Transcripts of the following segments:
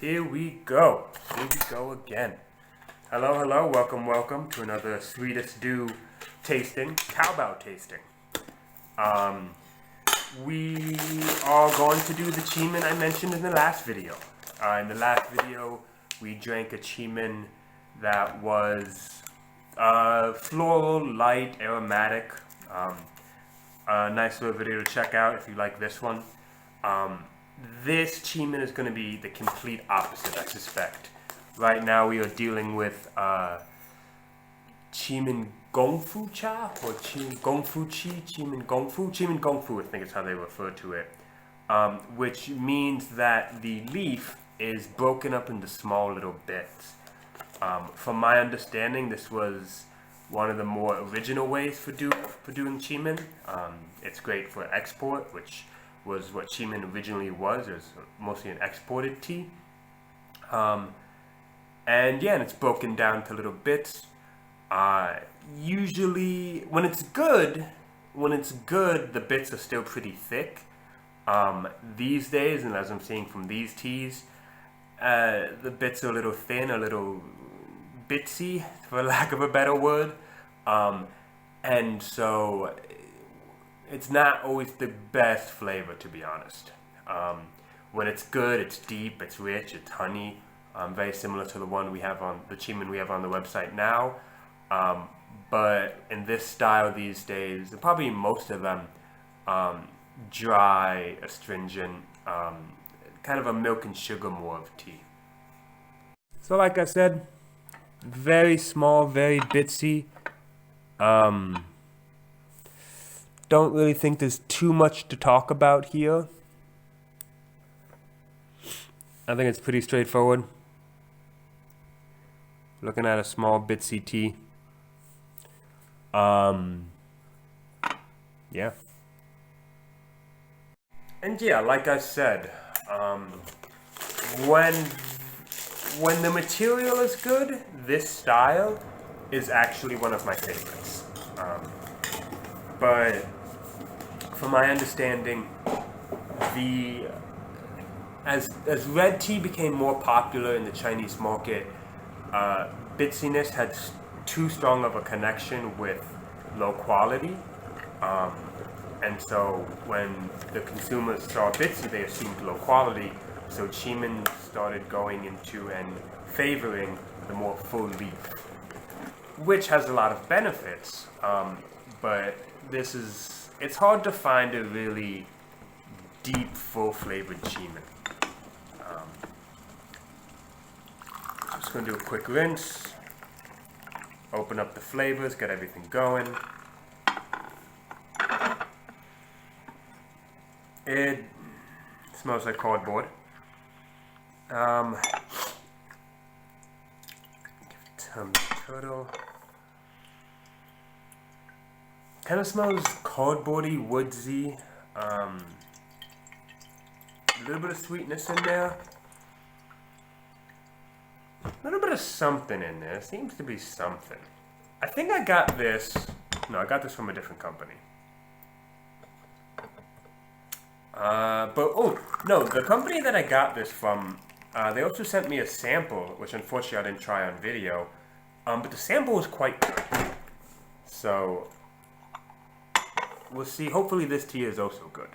Here we go. Here we go again. Hello, hello. Welcome to another sweetest dew tasting, Taobao tasting. We are going to do the Qimen I mentioned in the last video. In the last video, we drank a Qimen that was floral, light, aromatic. A nice little video to check out if you like this one. This Qimen is going to be the complete opposite, I suspect. Right now we are dealing with Qimen Gong cha or Qimen Gong Qimen Gong I think is how they refer to it, which means that the leaf is broken up into small little bits. From my understanding, this was one of the more original ways for doing Qimen. It's great for export, which was what Qimen originally was. It was mostly an exported tea. And yeah, and it's broken down to little bits. Usually, when it's good, the bits are still pretty thick. These days, and as I'm seeing from these teas, the bits are a little thin, a little bitsy, for lack of a better word. And so it's not always the best flavor, to be honest. When it's good, it's deep, it's rich, it's honey. Very similar to the one we have on the Qimen we have on the website now. But in this style these days, probably most of them, dry, astringent, kind of a milk and sugar more of tea. So like I said, very small, very bitsy. Don't really think there's too much to talk about here. I think it's pretty straightforward. Looking at a small bitsy tea. Yeah. And yeah, like I said, when the material is good, this style is actually one of my favorites. But from my understanding, as red tea became more popular in the Chinese market, bitsiness had too strong of a connection with low quality, and so when the consumers saw bitsy, they assumed low quality. So Qimen started going into and favoring the more full leaf, which has a lot of benefits. But it's hard to find a really deep, full-flavored Qimen. I'm just going to do a quick rinse, open up the flavors, get everything going. It smells like cardboard. Tempeture. Kind of smells cardboardy, woodsy. A little bit of sweetness in there. A little bit of something in there. Seems to be something. I think I got this. No, I got this from a different company. But oh no, the company that I got this from, they also sent me a sample, which unfortunately I didn't try on video. But the sample was quite good. So we'll see. Hopefully this tea is also good.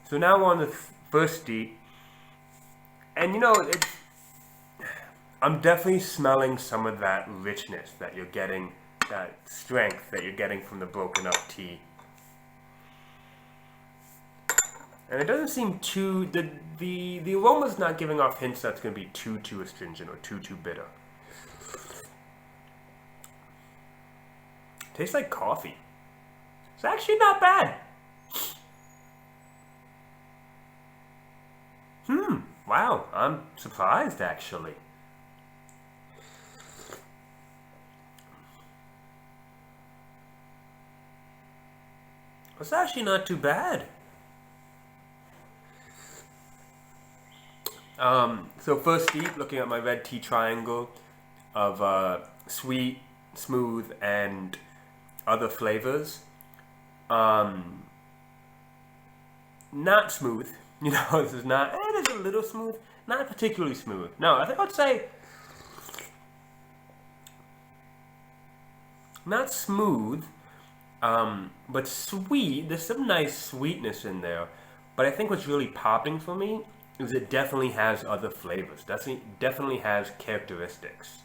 So now we're on the first tea, and you know, I'm definitely smelling some of that richness that you're getting, that strength that you're getting from the broken up tea. And it doesn't seem too, the aroma's not giving off hints that's going to be too astringent or too bitter. Tastes like coffee. It's actually not bad. Wow, I'm surprised actually. It's actually not too bad. So first steep, looking at my red tea triangle of sweet, smooth, and other flavors. not smooth. You know, this is not, it is a little smooth, not particularly smooth. No, I think I'd say not smooth, but sweet. There's some nice sweetness in there. But I think what's really popping for me is it definitely has other flavors. Definitely has characteristics.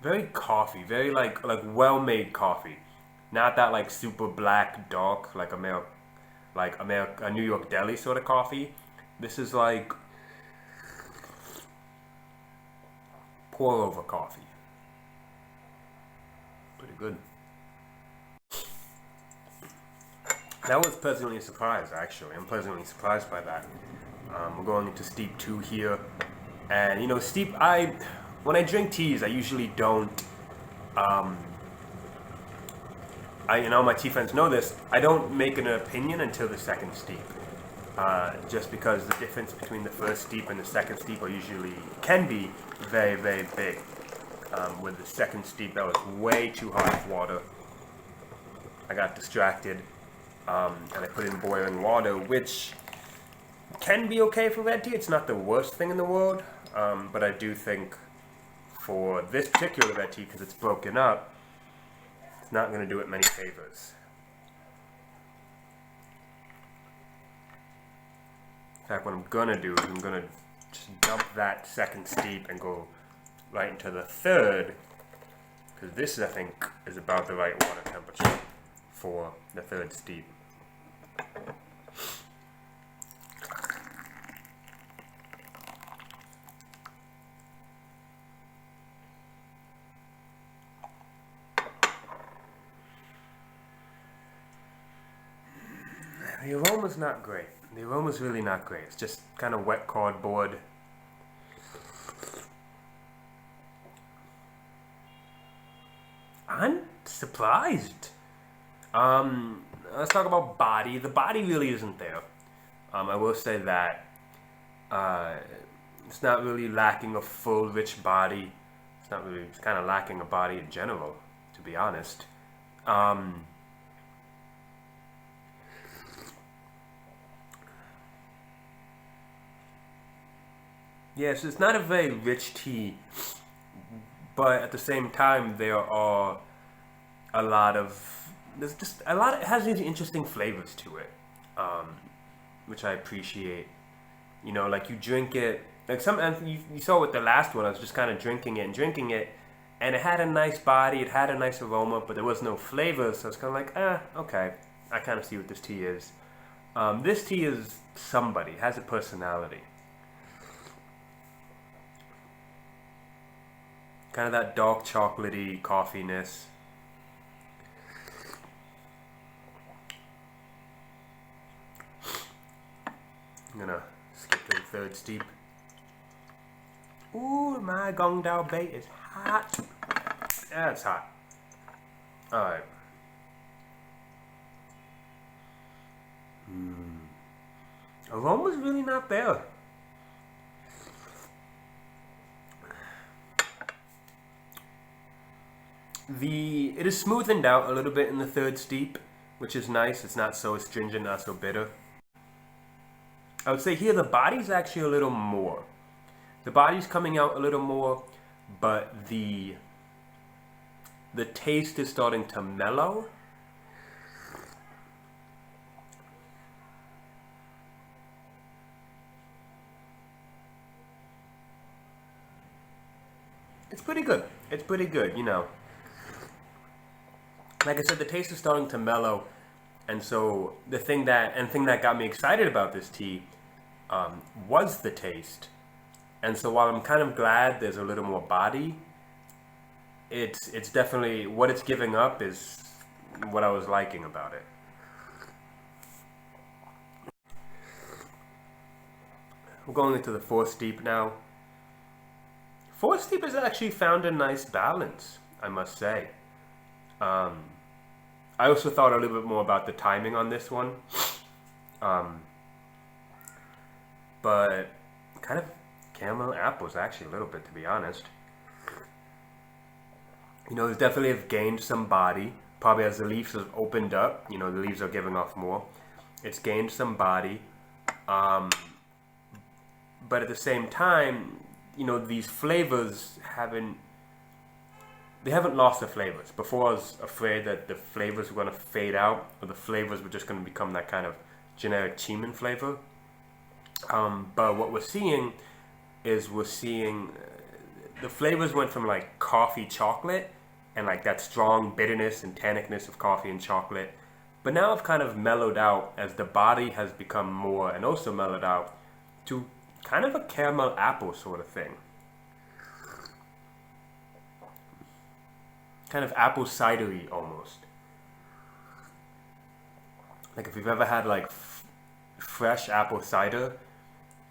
Very coffee, very like well-made coffee. Not that like super black, dark, like a New York deli sort of coffee. This is like pour over coffee. Pretty good. That was pleasantly surprised, actually. I'm pleasantly surprised by that. We're going into steep 2 here. And, you know, when I drink teas, I usually don't, my tea friends know this, I don't make an opinion until the second steep. Just because the difference between the first steep and the second steep can be very, very big. With the second steep, that was way too hot water. I got distracted. And I put in boiling water, which can be okay for red tea. It's not the worst thing in the world, but I do think for this particular red tea, because it's broken up, it's not going to do it many favors. In fact, what I'm going to do is I'm going to just dump that second steep and go right into the third, because this, I think, is about the right water temperature for the third steep. The aroma's not great. The aroma's really not great. It's just kind of wet cardboard. I'm surprised. Let's talk about body. The body really isn't there. I will say that it's not really lacking a full, rich body. It's kind of lacking a body in general, to be honest. Yes, it's not a very rich tea, but at the same time, there's just a lot, it has these interesting flavors to it, which I appreciate. You know, like you drink it, and you saw with the last one, I was just kind of drinking it, and it had a nice body, it had a nice aroma, but there was no flavor, so it's kind of like, okay, I kind of see what this tea is. This tea is somebody, has a personality. Kind of that dark chocolatey coffeeness. I'm gonna skip to the third steep. Ooh, my Gong Taobao is hot. Yeah, it's hot. Alright. Aroma's really not there. It is smoothened out a little bit in the third steep, which is nice. It's not so astringent, not so bitter. I would say here the body's actually a little more. The body's coming out a little more, but the taste is starting to mellow. It's pretty good. It's pretty good, you know. Like I said, the taste is starting to mellow, and so the thing that got me excited about this tea was the taste. And so while I'm kind of glad there's a little more body, it's definitely what it's giving up is what I was liking about it. We're going into the fourth steep now. Fourth steep has actually found a nice balance, I must say. I also thought a little bit more about the timing on this one. But kind of caramel apples actually a little bit, to be honest. You know, it's definitely have gained some body. probably as the leaves have opened up, the leaves are giving off more. It's gained some body, but at the same time, these flavors they haven't lost the flavors. Before I was afraid that the flavors were going to fade out, or the flavors were just going to become that kind of generic Qimen flavor. But what we're seeing is the flavors went from like coffee chocolate and like that strong bitterness and tannicness of coffee and chocolate. But now I've kind of mellowed out as the body has become more, and also mellowed out to kind of a caramel apple sort of thing. Kind of apple cidery almost. Like if you've ever had like fresh apple cider,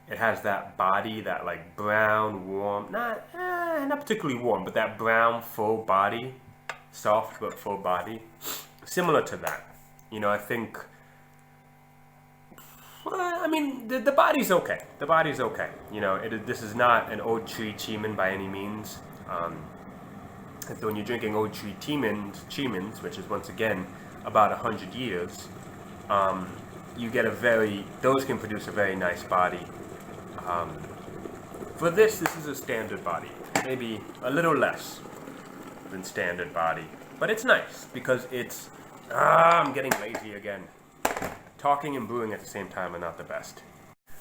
it has that body, that like brown, warm, not particularly warm, but that brown full body, soft but full body, similar to that. I think. Well, I mean, the body's okay. The body's okay. This is not an old tree Qimen by any means. So when you're drinking old tree qimens, which is once again about 100 years, you get those can produce a very nice body. For this is a standard body, maybe a little less than standard body, but it's nice because I'm getting lazy again. Talking and brewing at the same time are not the best.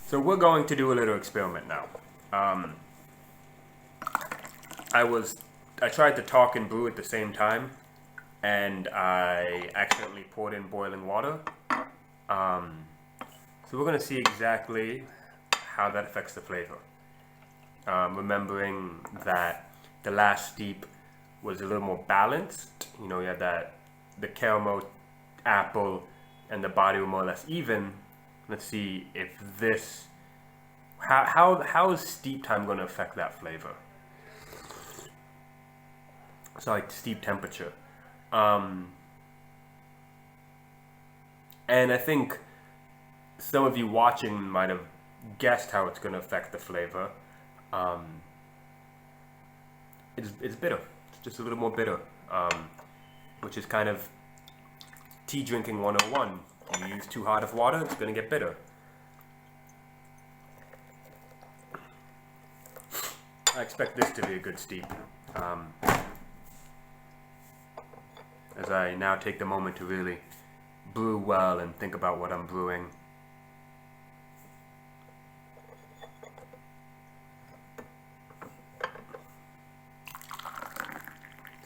So we're going to do a little experiment now. I tried to talk and brew at the same time, and I accidentally poured in boiling water. So we're going to see exactly how that affects the flavor. Remembering that the last steep was a little more balanced. You had the caramel, apple, and the body were more or less even. Let's see if how is steep time going to affect that flavor? Sorry, steep temperature. And I think some of you watching might have guessed how it's going to affect the flavor. It's bitter. It's just a little more bitter, which is kind of tea drinking 101. You use too hot of water, it's going to get bitter. I expect this to be a good steep. As I now take the moment to really brew well and think about what I'm brewing.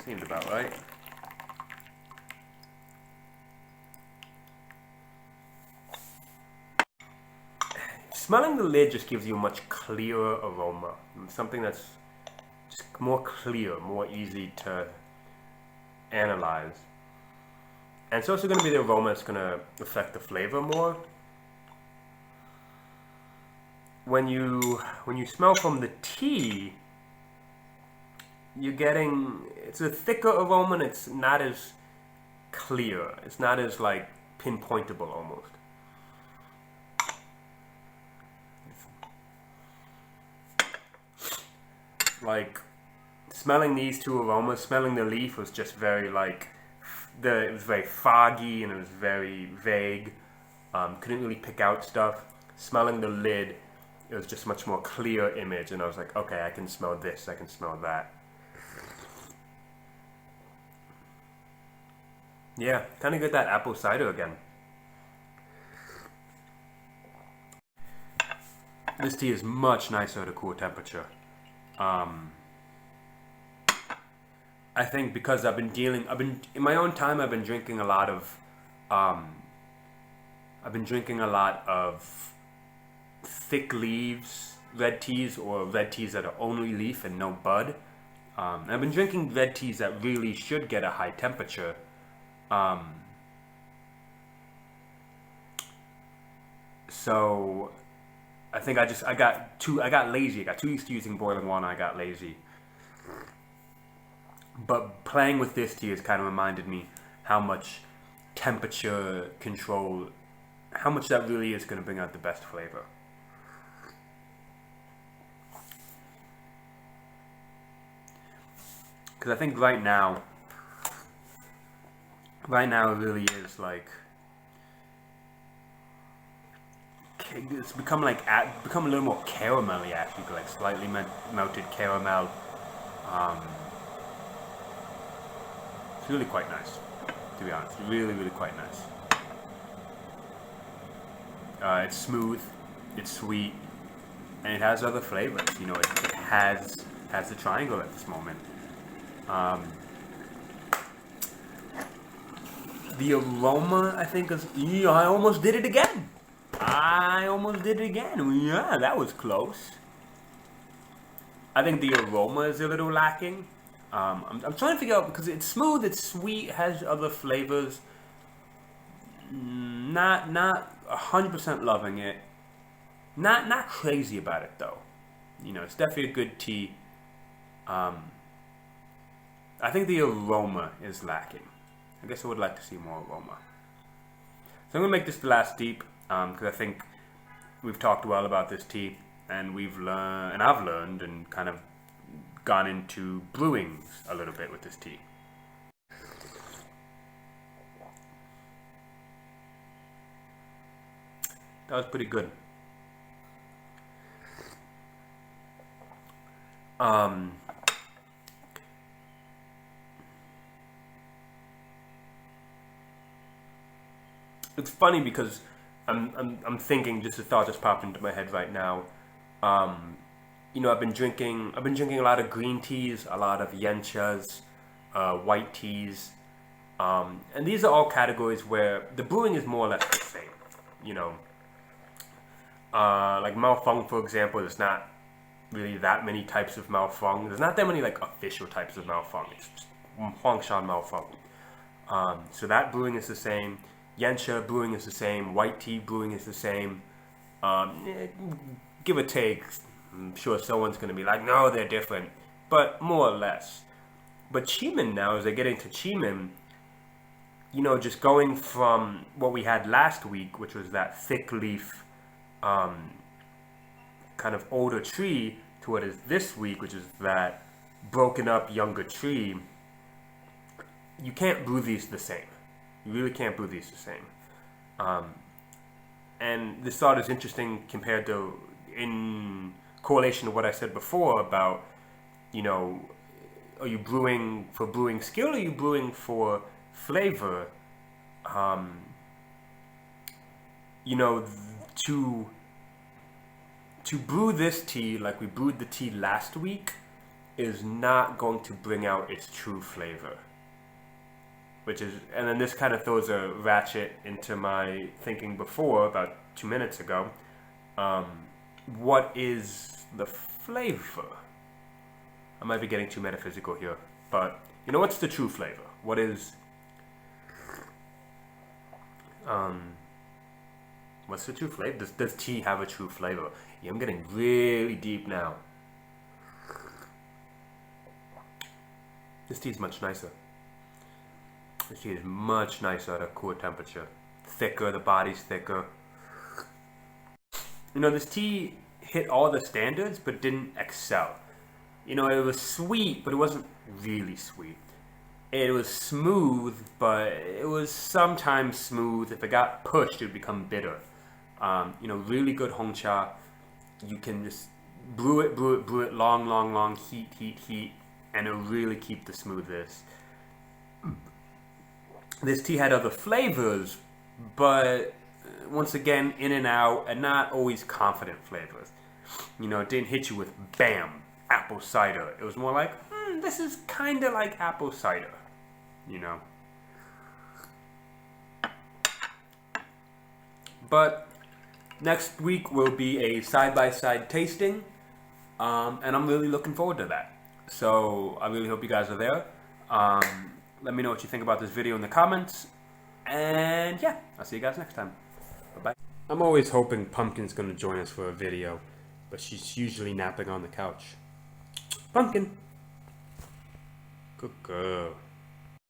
Seems about right. Smelling the lid just gives you a much clearer aroma. Something that's just more clear, more easy to analyze. And it's also going to be the aroma that's going to affect the flavor more. When you smell from the tea, it's a thicker aroma, and it's not as clear. It's not as like pinpointable almost. Like smelling these two aromas, smelling the leaf was just very like it was very foggy and it was very vague. Couldn't really pick out stuff. Smelling the lid, it was just much more clear image, and I was like, okay, I can smell this, I can smell that. Yeah, kind of get that apple cider again. This tea is much nicer at a cool temperature. I think because in my own time, I've been drinking a lot of thick leaves, red teas, or red teas that are only leaf and no bud. I've been drinking red teas that really should get a high temperature. So I think I got lazy. I got too used to using boiling water. I got lazy. But playing with this tea has kind of reminded me how much temperature control, how much that really is going to bring out the best flavor. Because I think right now, right now it really is like, it's become like, become a little more caramelly actually, like slightly melted caramel. It's really quite nice, to be honest. Really quite nice. It's smooth, it's sweet, and it has other flavors. You know, it has the triangle at this moment. The aroma, I think, is. Yeah, I almost did it again. Yeah, that was close. I think the aroma is a little lacking. I'm trying to figure out, because it's smooth, it's sweet, has other flavors. Not 100% loving it. Not crazy about it though. You know, it's definitely a good tea. I think the aroma is lacking. I guess I would like to see more aroma. So I'm gonna make this the last deep, because I think we've talked well about this tea, and I've learned and kind of gone into brewing a little bit with this tea. That was pretty good. It's funny because I'm thinking, just a thought just popped into my head right now. You know, I've been drinking a lot of green teas, a lot of yenchas, white teas, and these are all categories where the brewing is more or less the same. You know, like Mao Feng, for example, there's not really that many types of Mao Feng. There's not that many like official types of Mao Feng. It's just Huangshan Mao Feng. So that brewing is the same. Yancha brewing is the same. White tea brewing is the same. Give or take, I'm sure someone's going to be like, no, they're different. But more or less. But Qimen now, as I get into Qimen, you know, just going from what we had last week, which was that thick leaf, kind of older tree, to what is this week, which is that broken up younger tree, you can't brew these the same. You really can't brew these the same. And this thought is interesting compared to, in correlation to what I said before about, you know, are you brewing for brewing skill, or are you brewing for flavor? You know, to brew this tea like we brewed the tea last week is not going to bring out its true flavor. Which is, and then this kind of throws a ratchet into my thinking before, about 2 minutes ago. What is the flavor? I might be getting too metaphysical here, but you know, what's the true flavor? What is, what's the true flavor? Does tea have a true flavor? Yeah, I'm getting really deep now. This tea is much nicer. This tea is much nicer at a cool temperature. Thicker, the body's thicker. You know, this tea hit all the standards, but didn't excel. You know, it was sweet, but it wasn't really sweet. It was smooth, but it was sometimes smooth. If it got pushed, it would become bitter. You know, really good Hongcha. You can just brew it, long, heat, and it'll really keep the smoothness. This tea had other flavors, but once again, in and out, and not always confident flavors. You know, it didn't hit you with bam, apple cider. It was more like, this is kind of like apple cider, you know. But next week will be a side-by-side tasting, and I'm really looking forward to that. So I really hope you guys are there. Let me know what you think about this video in the comments. And yeah, I'll see you guys next time. Bye-bye. I'm always hoping Pumpkin's going to join us for a video, but she's usually napping on the couch. Pumpkin! Good girl.